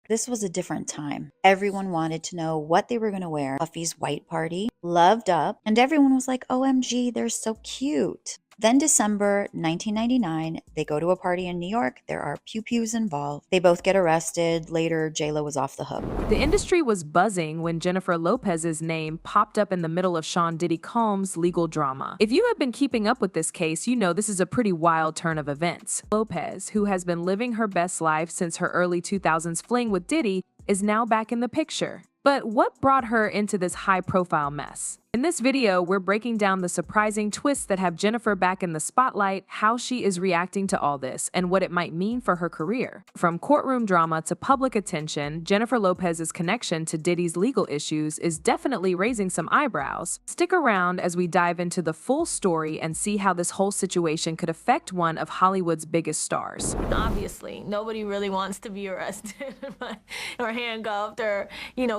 This was a different time. Everyone wanted to know what they were going to wear. Puffy's white party, loved up, and everyone was like, OMG, they're so cute. Then December 1999, they go to a party in New York. There are pew-pews involved. They both get arrested. Later, JLo was off the hook. The industry was buzzing when Jennifer Lopez's name popped up in the middle of Sean Diddy Combs' legal drama. If you have been keeping up with this case, you know this is a pretty wild turn of events. Lopez, who has been living her best life since her early 2000s fling with Diddy, is now back in the picture. But what brought her into this high-profile mess? In this video, we're breaking down the surprising twists that have Jennifer back in the spotlight, how she is reacting to all this, and what it might mean for her career. From courtroom drama to public attention, Jennifer Lopez's connection to Diddy's legal issues is definitely raising some eyebrows. Stick around as we dive into the full story and see how this whole situation could affect one of Hollywood's biggest stars. Obviously, nobody really wants to be arrested or handcuffed or,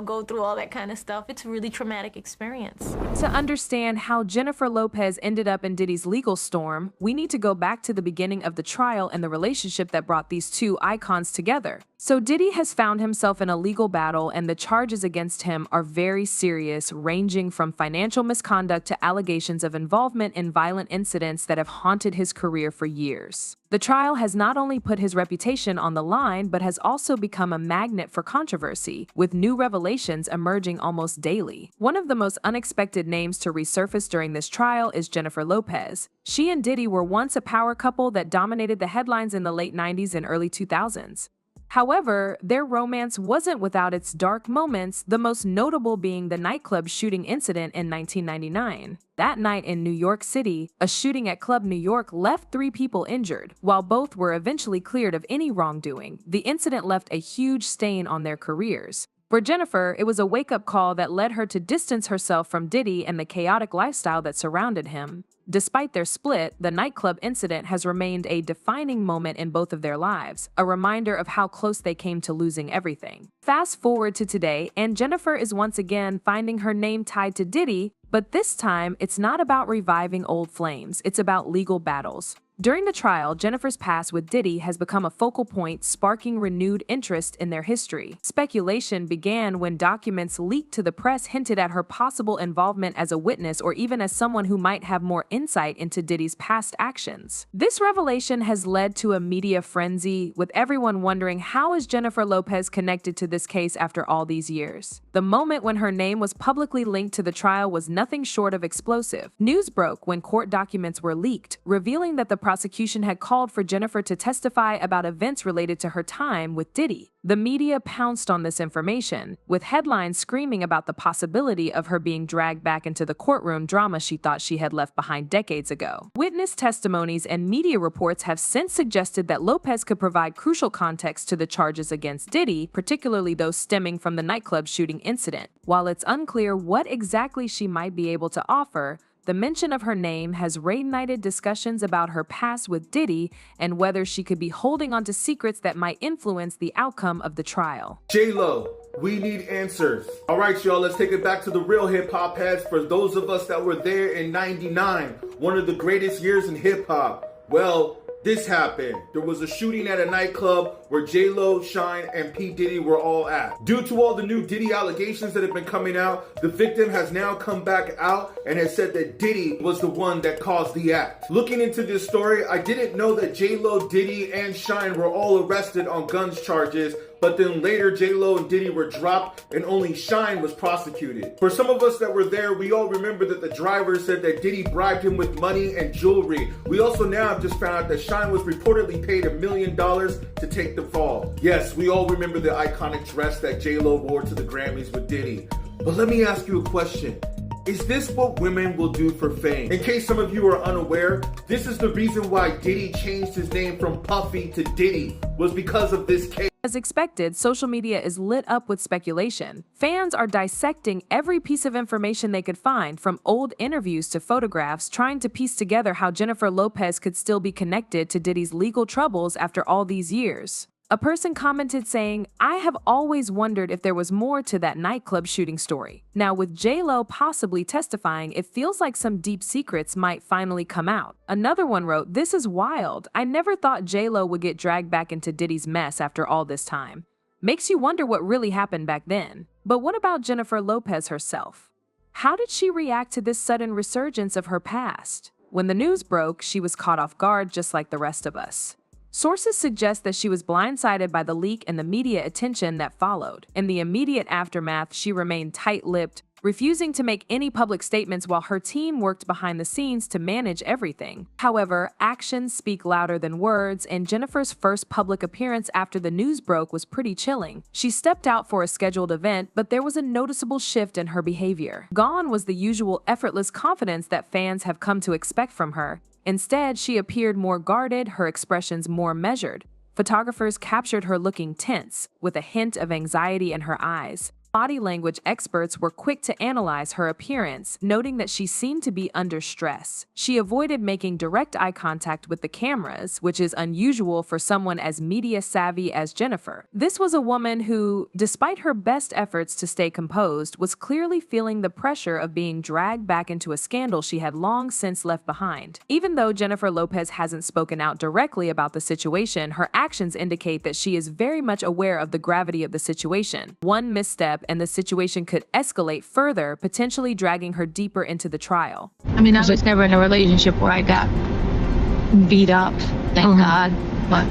go through all that kind of stuff. It's a really traumatic experience. To understand how Jennifer Lopez ended up in Diddy's legal storm, we need to go back to the beginning of the trial and the relationship that brought these two icons together. So Diddy has found himself in a legal battle, and the charges against him are very serious, ranging from financial misconduct to allegations of involvement in violent incidents that have haunted his career for years. The trial has not only put his reputation on the line, but has also become a magnet for controversy, with new revelations emerging almost daily. One of the most unexpected names to resurface during this trial is Jennifer Lopez. She and Diddy were once a power couple that dominated the headlines in the late 90s and early 2000s. However, their romance wasn't without its dark moments, the most notable being the nightclub shooting incident in 1999. That night in New York City, a shooting at Club New York left 3 people injured. While both were eventually cleared of any wrongdoing, the incident left a huge stain on their careers. For Jennifer, it was a wake-up call that led her to distance herself from Diddy and the chaotic lifestyle that surrounded him. Despite their split, the nightclub incident has remained a defining moment in both of their lives, a reminder of how close they came to losing everything. Fast forward to today, and Jennifer is once again finding her name tied to Diddy, but this time it's not about reviving old flames, it's about legal battles. During the trial, Jennifer's past with Diddy has become a focal point, sparking renewed interest in their history. Speculation began when documents leaked to the press hinted at her possible involvement as a witness or even as someone who might have more insight into Diddy's past actions. This revelation has led to a media frenzy, with everyone wondering, how is Jennifer Lopez connected to this case after all these years? The moment when her name was publicly linked to the trial was nothing short of explosive. News broke when court documents were leaked, revealing that the prosecution had called for Jennifer to testify about events related to her time with Diddy. The media pounced on this information, with headlines screaming about the possibility of her being dragged back into the courtroom drama she thought she had left behind decades ago. Witness testimonies and media reports have since suggested that Lopez could provide crucial context to the charges against Diddy, particularly those stemming from the nightclub shooting incident. While it's unclear what exactly she might be able to offer, the mention of her name has reignited discussions about her past with Diddy and whether she could be holding onto secrets that might influence the outcome of the trial. J-Lo, we need answers. All right, y'all, let's take it back to the real hip-hop heads. For those of us that were there in '99, one of the greatest years in hip-hop, well, this happened. There was a shooting at a nightclub where J-Lo, Shine, and P. Diddy were all at. Due to all the new Diddy allegations that have been coming out, the victim has now come back out and has said that Diddy was the one that caused the act. Looking into this story, I didn't know that J-Lo, Diddy, and Shine were all arrested on guns charges, but then later J-Lo and Diddy were dropped and only Shine was prosecuted. For some of us that were there, we all remember that the driver said that Diddy bribed him with money and jewelry. We also now have just found out that Shine was reportedly paid $1 million to take the fall. Yes, we all remember the iconic dress that J-Lo wore to the Grammys with Diddy. But let me ask you a question. Is this what women will do for fame? In case some of you are unaware, this is the reason why Diddy changed his name from Puffy to Diddy, was because of this case. As expected, social media is lit up with speculation. Fans are dissecting every piece of information they could find, from old interviews to photographs, trying to piece together how Jennifer Lopez could still be connected to Diddy's legal troubles after all these years. A person commented saying, "I have always wondered if there was more to that nightclub shooting story. Now with J-Lo possibly testifying, it feels like some deep secrets might finally come out." Another one wrote, "This is wild. I never thought J-Lo would get dragged back into Diddy's mess after all this time." Makes you wonder what really happened back then. But what about Jennifer Lopez herself? How did she react to this sudden resurgence of her past? When the news broke, she was caught off guard just like the rest of us. Sources suggest that she was blindsided by the leak and the media attention that followed. In the immediate aftermath, she remained tight-lipped, refusing to make any public statements while her team worked behind the scenes to manage everything. However, actions speak louder than words, and Jennifer's first public appearance after the news broke was pretty chilling. She stepped out for a scheduled event, but there was a noticeable shift in her behavior. Gone was the usual effortless confidence that fans have come to expect from her. Instead, she appeared more guarded, her expressions more measured. Photographers captured her looking tense, with a hint of anxiety in her eyes. Body language experts were quick to analyze her appearance, noting that she seemed to be under stress. She avoided making direct eye contact with the cameras, which is unusual for someone as media-savvy as Jennifer. This was a woman who, despite her best efforts to stay composed, was clearly feeling the pressure of being dragged back into a scandal she had long since left behind. Even though Jennifer Lopez hasn't spoken out directly about the situation, her actions indicate that she is very much aware of the gravity of the situation. One misstep and the situation could escalate further, potentially dragging her deeper into the trial. I mean, I was never in a relationship where I got beat up, thank God, but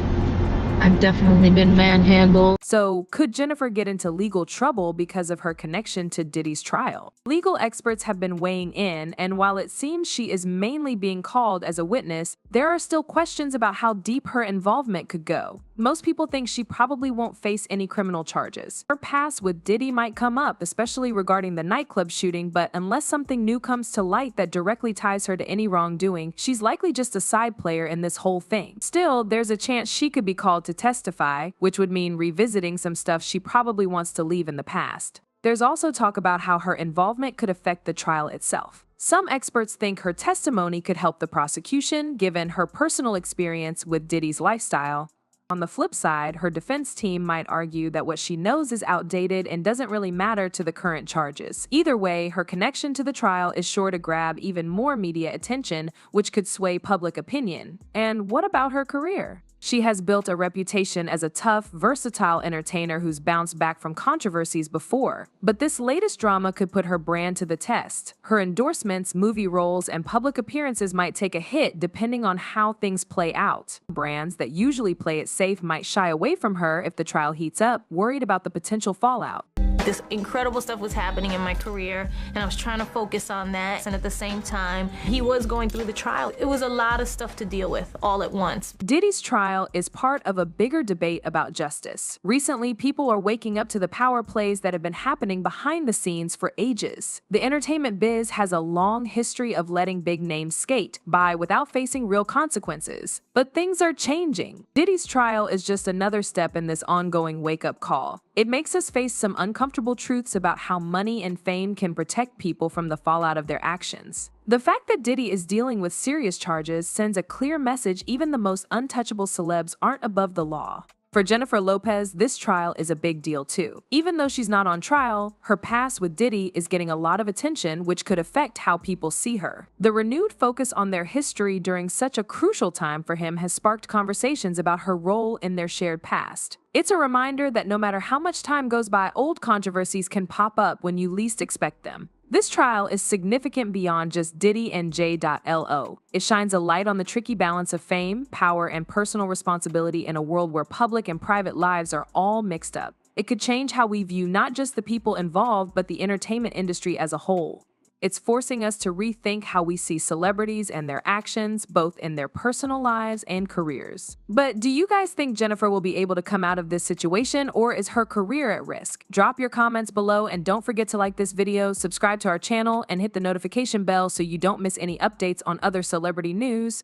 I've definitely been manhandled. So, could Jennifer get into legal trouble because of her connection to Diddy's trial? Legal experts have been weighing in, and while it seems she is mainly being called as a witness, there are still questions about how deep her involvement could go. Most people think she probably won't face any criminal charges. Her past with Diddy might come up, especially regarding the nightclub shooting, but unless something new comes to light that directly ties her to any wrongdoing, she's likely just a side player in this whole thing. Still, there's a chance she could be called to testify, which would mean revisiting some stuff she probably wants to leave in the past. There's also talk about how her involvement could affect the trial itself. Some experts think her testimony could help the prosecution, given her personal experience with Diddy's lifestyle. On the flip side, her defense team might argue that what she knows is outdated and doesn't really matter to the current charges. Either way, her connection to the trial is sure to grab even more media attention, which could sway public opinion. And what about her career? She has built a reputation as a tough, versatile entertainer who's bounced back from controversies before. But this latest drama could put her brand to the test. Her endorsements, movie roles, and public appearances might take a hit depending on how things play out. Brands that usually play it safe might shy away from her if the trial heats up, worried about the potential fallout. This incredible stuff was happening in my career, and I was trying to focus on that. And at the same time, he was going through the trial. It was a lot of stuff to deal with all at once. Diddy's trial is part of a bigger debate about justice. Recently, people are waking up to the power plays that have been happening behind the scenes for ages. The entertainment biz has a long history of letting big names skate by without facing real consequences. But things are changing. Diddy's trial is just another step in this ongoing wake-up call. It makes us face some uncomfortable truths about how money and fame can protect people from the fallout of their actions. The fact that Diddy is dealing with serious charges sends a clear message even the most untouchable celebs aren't above the law. For Jennifer Lopez, this trial is a big deal too. Even though she's not on trial, her past with Diddy is getting a lot of attention, which could affect how people see her. The renewed focus on their history during such a crucial time for him has sparked conversations about her role in their shared past. It's a reminder that no matter how much time goes by, old controversies can pop up when you least expect them. This trial is significant beyond just Diddy and J.Lo. It shines a light on the tricky balance of fame, power, and personal responsibility in a world where public and private lives are all mixed up. It could change how we view not just the people involved, but the entertainment industry as a whole. It's forcing us to rethink how we see celebrities and their actions, both in their personal lives and careers. But do you guys think Jennifer will be able to come out of this situation, or is her career at risk? Drop your comments below, and don't forget to like this video, subscribe to our channel, and hit the notification bell so you don't miss any updates on other celebrity news.